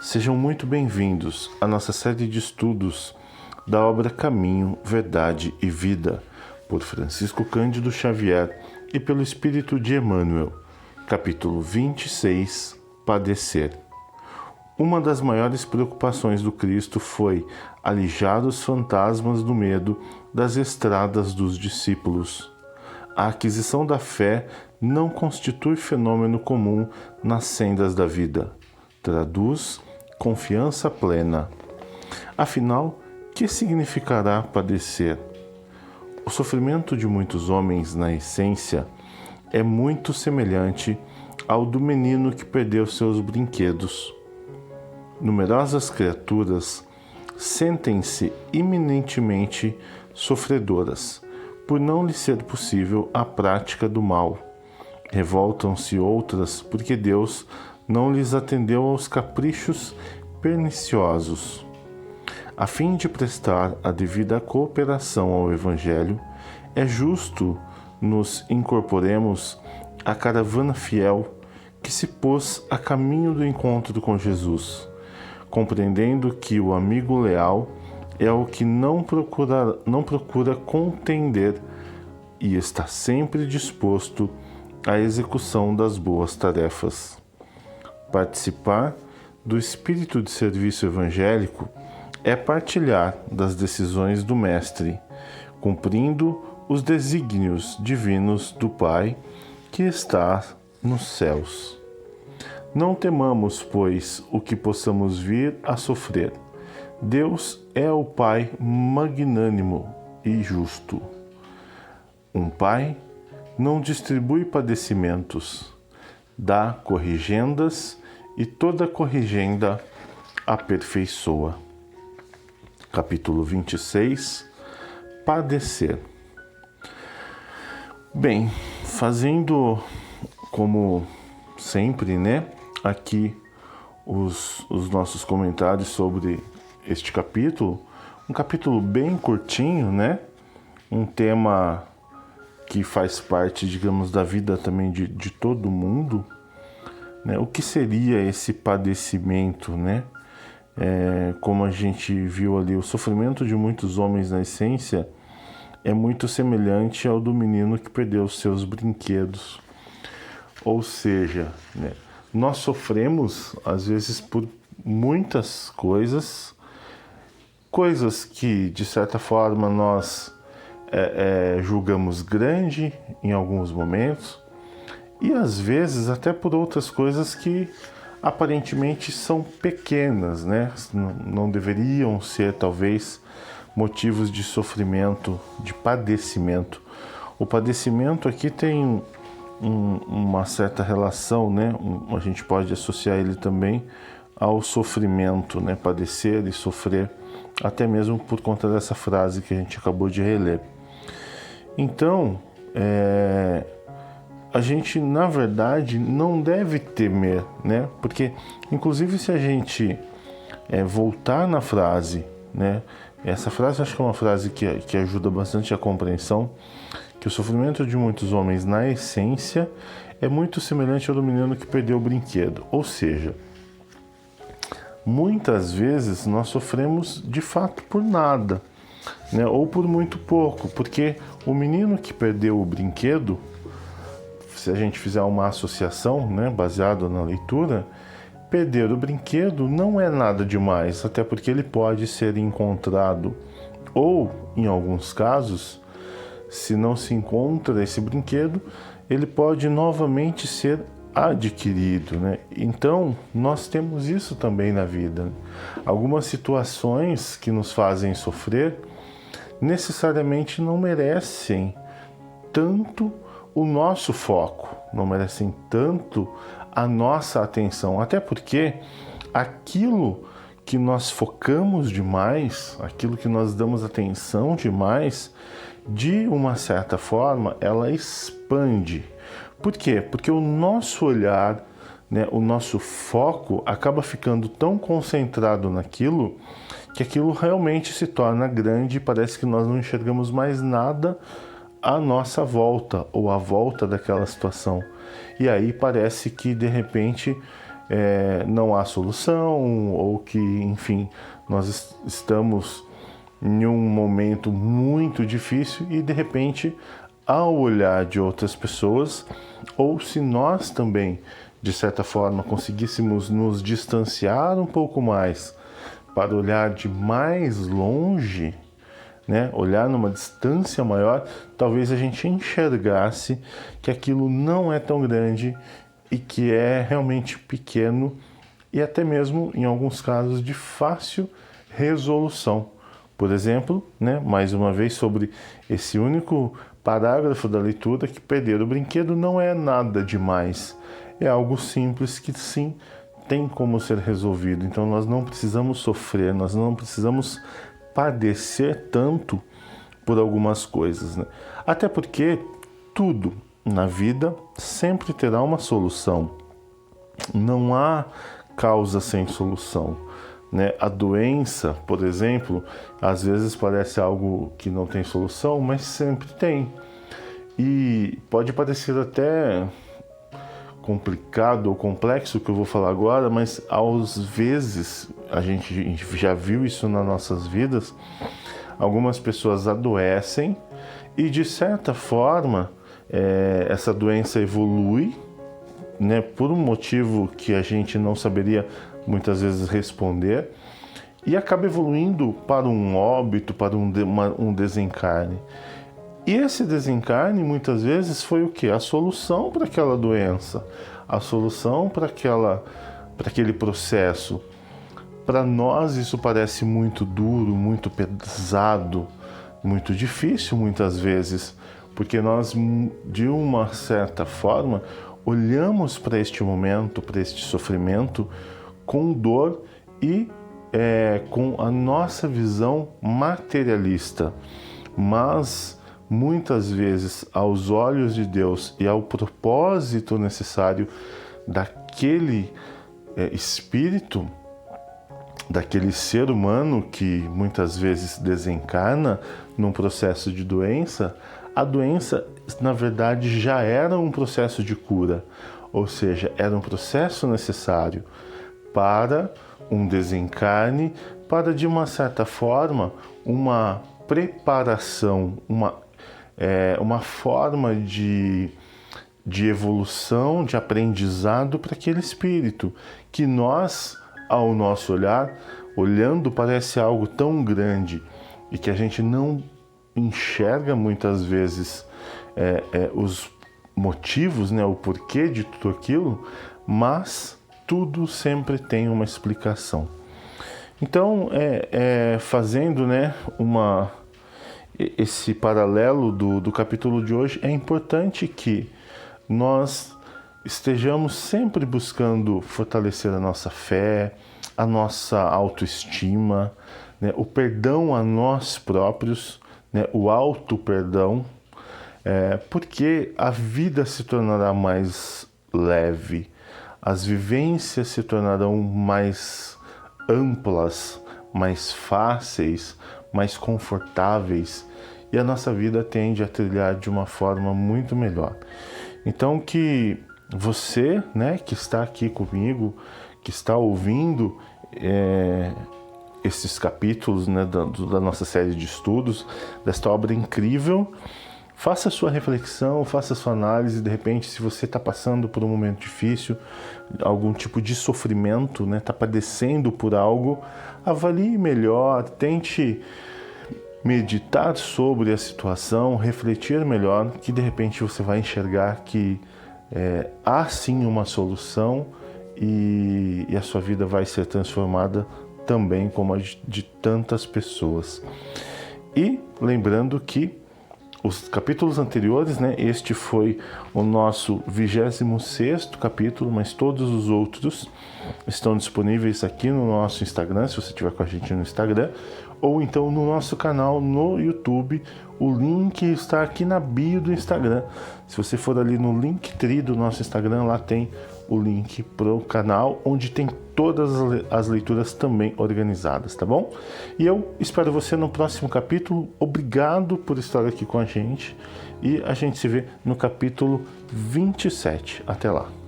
Sejam muito bem-vindos à nossa série de estudos da obra Caminho, Verdade e Vida, por Francisco Cândido Xavier e pelo Espírito de Emmanuel, capítulo 26, Padecer. Uma das maiores preocupações do Cristo foi alijar os fantasmas do medo das estradas dos discípulos. A aquisição da fé não constitui fenômeno comum nas sendas da vida. Traduz confiança plena. Afinal, que significará padecer? O sofrimento de muitos homens, na essência, é muito semelhante ao do menino que perdeu seus brinquedos. Numerosas criaturas sentem-se iminentemente sofredoras, por não lhe ser possível a prática do mal. Revoltam-se outras porque Deus não lhes atendeu aos caprichos perniciosos. A fim de prestar a devida cooperação ao Evangelho, é justo nos incorporemos à caravana fiel que se pôs a caminho do encontro com Jesus, compreendendo que o amigo leal é o que não procura contender e está sempre disposto à execução das boas tarefas. Participar do espírito de serviço evangélico é partilhar das decisões do Mestre, cumprindo os desígnios divinos do Pai que está nos céus. Não temamos, pois, o que possamos vir a sofrer. Deus é o Pai magnânimo e justo. Um Pai não distribui padecimentos, dá corrigendas e toda corrigenda aperfeiçoa. Capítulo 26, Padecer. Bem, fazendo como sempre, aqui os nossos comentários sobre este capítulo, um capítulo bem curtinho, um tema que faz parte, digamos, da vida também de todo mundo, O que seria esse padecimento, Como a gente viu ali, o sofrimento de muitos homens na essência é muito semelhante ao do menino que perdeu os seus brinquedos. Ou seja, nós sofremos, às vezes, por muitas coisas que, de certa forma, nós julgamos grande em alguns momentos, e às vezes até por outras coisas que aparentemente são pequenas, não deveriam ser, talvez, motivos de sofrimento, de padecimento. O padecimento aqui tem uma certa relação, a gente pode associar ele também ao sofrimento, padecer e sofrer, até mesmo por conta dessa frase que a gente acabou de reler. Então, a gente, na verdade, não deve temer, Porque, inclusive, se a gente voltar na frase, essa frase acho que é uma frase que ajuda bastante a compreensão, que o sofrimento de muitos homens, na essência, é muito semelhante ao do menino que perdeu o brinquedo. Ou seja, muitas vezes nós sofremos de fato por nada, ou por muito pouco, porque o menino que perdeu o brinquedo, se a gente fizer uma associação, baseada na leitura, perder o brinquedo não é nada demais, até porque ele pode ser encontrado, ou, em alguns casos, se não se encontra esse brinquedo, ele pode novamente ser adquirido, Então, nós temos isso também na vida. Algumas situações que nos fazem sofrer necessariamente não merecem tanto o nosso foco, não merecem tanto a nossa atenção, até porque aquilo que nós focamos demais, aquilo que nós damos atenção demais, de uma certa forma, ela expande. Por quê? Porque o nosso olhar, o nosso foco acaba ficando tão concentrado naquilo que aquilo realmente se torna grande e parece que nós não enxergamos mais nada à nossa volta ou à volta daquela situação. E aí parece que, de repente, não há solução, ou que, enfim, nós estamos em um momento muito difícil e, de repente, ao olhar de outras pessoas, ou se nós também, de certa forma, conseguíssemos nos distanciar um pouco mais para olhar de mais longe, né? Olhar numa distância maior, talvez a gente enxergasse que aquilo não é tão grande e que é realmente pequeno e até mesmo, em alguns casos, de fácil resolução. Por exemplo, né, mais uma vez sobre esse único parágrafo da leitura, que perder o brinquedo não é nada demais. É algo simples que sim, tem como ser resolvido. Então nós não precisamos sofrer, nós não precisamos padecer tanto por algumas coisas, né? Até porque tudo na vida sempre terá uma solução. Não há causa sem solução, né? A doença, por exemplo, às vezes parece algo que não tem solução, mas sempre tem. E pode parecer até complicado ou complexo o que eu vou falar agora, mas às vezes a gente já viu isso nas nossas vidas. Algumas pessoas adoecem e, de certa forma, essa doença evolui, né, por um motivo que a gente não saberia muitas vezes responder, e acaba evoluindo para um óbito, para um desencarne. E esse desencarne muitas vezes foi o quê? A solução para aquela doença, a solução para aquele processo. Para nós isso parece muito duro, muito pesado, muito difícil muitas vezes, porque nós, de uma certa forma, olhamos para este momento, para este sofrimento, com dor e com a nossa visão materialista. Mas muitas vezes, aos olhos de Deus e ao propósito necessário daquele espírito, daquele ser humano que muitas vezes desencarna num processo de doença, a doença, na verdade, já era um processo de cura, ou seja, era um processo necessário para um desencarne, para, de uma certa forma, uma preparação, uma forma de evolução, de aprendizado para aquele espírito, que nós, ao nosso olhar, olhando, parece algo tão grande e que a gente não enxerga muitas vezes os motivos, né, o porquê de tudo aquilo, mas tudo sempre tem uma explicação. Então, fazendo, né, esse paralelo do capítulo de hoje, é importante que nós estejamos sempre buscando fortalecer a nossa fé, a nossa autoestima, né, o perdão a nós próprios, né, o auto-perdão, porque a vida se tornará mais leve, as vivências se tornarão mais amplas, mais fáceis, mais confortáveis, e a nossa vida tende a trilhar de uma forma muito melhor. Então que você, né, que está aqui comigo, que está ouvindo esses capítulos, né, da nossa série de estudos, desta obra incrível, faça a sua reflexão, faça a sua análise. De repente, se você está passando por um momento difícil, algum tipo de sofrimento, né, está padecendo por algo, avalie melhor, tente meditar sobre a situação, refletir melhor, que de repente você vai enxergar que há sim uma solução e a sua vida vai ser transformada também como a de tantas pessoas. E lembrando que os capítulos anteriores, né, este foi o nosso 26º capítulo, mas todos os outros estão disponíveis aqui no nosso Instagram, se você estiver com a gente no Instagram, ou então no nosso canal no YouTube. O link está aqui na bio do Instagram. Se você for ali no Linktree do nosso Instagram, lá tem o link para o canal, onde tem todas as leituras também organizadas, tá bom? E eu espero você no próximo capítulo. Obrigado por estar aqui com a gente e a gente se vê no capítulo 27. Até lá!